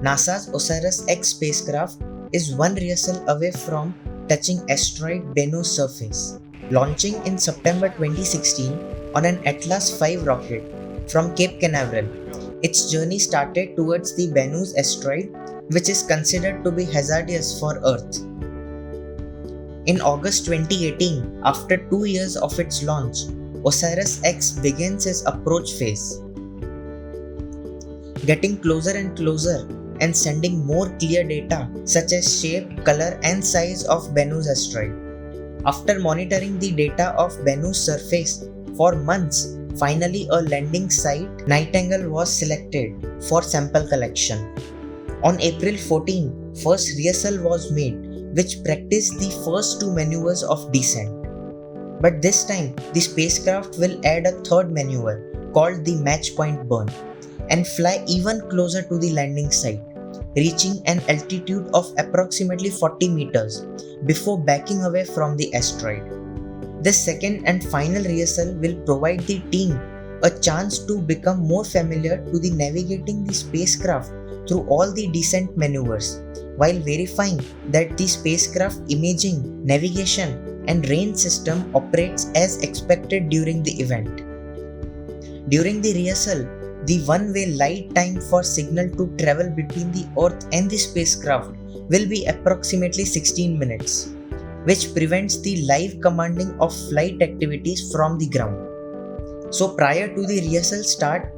NASA's OSIRIS-X spacecraft is one rehearsal away from touching asteroid Bennu's surface, launching in September 2016 on an Atlas V rocket from Cape Canaveral. Its journey started towards the Bennu's asteroid, which is considered to be hazardous for Earth. In August 2018, after 2 years of its launch, OSIRIS-X begins its approach phase, getting closer and closer and sending more clear data such as shape, color and size of Bennu's asteroid. After monitoring the data of Bennu's surface for months, finally a landing site, Nightingale, was selected for sample collection. On April 14, first rehearsal was made, which practiced the first two maneuvers of descent. But this time, the spacecraft will add a third maneuver called the match point burn and fly even closer to the landing site, reaching an altitude of approximately 40 meters before backing away from the asteroid. This second and final rehearsal will provide the team a chance to become more familiar to the navigating the spacecraft through all the descent maneuvers, while verifying that the spacecraft imaging, navigation and range system operates as expected during the event. During the rehearsal, the one-way light time for signal to travel between the Earth and the spacecraft will be approximately 16 minutes, which prevents the live commanding of flight activities from the ground. So prior to the rehearsal start,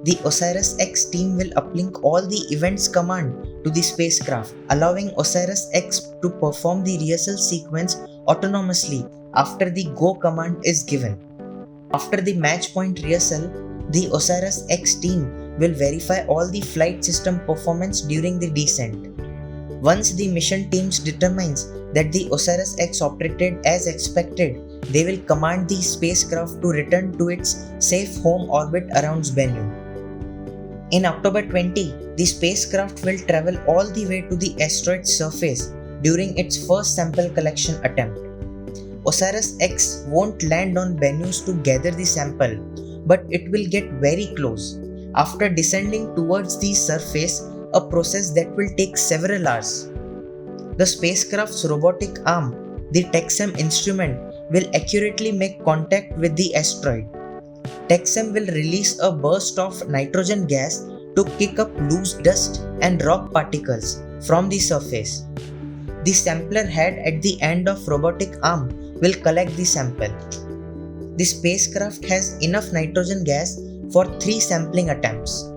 the OSIRIS-X team will uplink all the events command to the spacecraft, allowing OSIRIS-X to perform the rehearsal sequence autonomously after the go command is given. After the match point rehearsal, the OSIRIS-X team will verify all the flight system performance during the descent. Once the mission teams determines that the OSIRIS-X operated as expected, they will command the spacecraft to return to its safe home orbit around Bennu. In October 20, the spacecraft will travel all the way to the asteroid's surface during its first sample collection attempt. OSIRIS-X won't land on Bennu to gather the sample, but it will get very close. After descending towards the surface, a process that will take several hours. The spacecraft's robotic arm, the TEXM instrument, will accurately make contact with the asteroid. TEXM will release a burst of nitrogen gas to kick up loose dust and rock particles from the surface. The sampler head at the end of robotic arm will collect the sample. The spacecraft has enough nitrogen gas for 3 sampling attempts.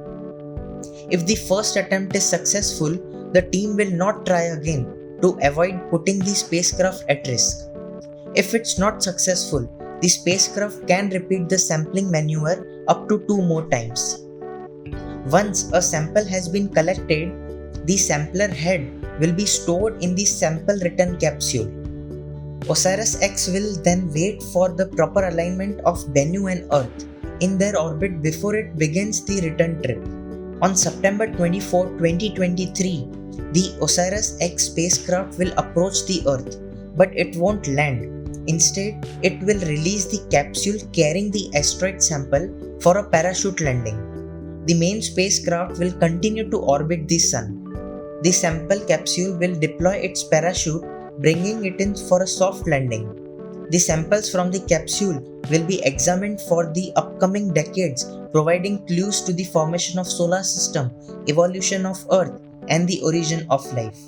If the first attempt is successful, the team will not try again to avoid putting the spacecraft at risk. If it's not successful, the spacecraft can repeat the sampling maneuver up to 2 more times. Once a sample has been collected, the sampler head will be stored in the sample return capsule. OSIRIS-X will then wait for the proper alignment of Bennu and Earth in their orbit before it begins the return trip. On September 24, 2023, the OSIRIS-X spacecraft will approach the Earth, but it won't land. Instead, it will release the capsule carrying the asteroid sample for a parachute landing. The main spacecraft will continue to orbit the Sun. The sample capsule will deploy its parachute, bringing it in for a soft landing. The samples from the capsule will be examined for the upcoming decades, providing clues to the formation of solar system, evolution of Earth, and the origin of life.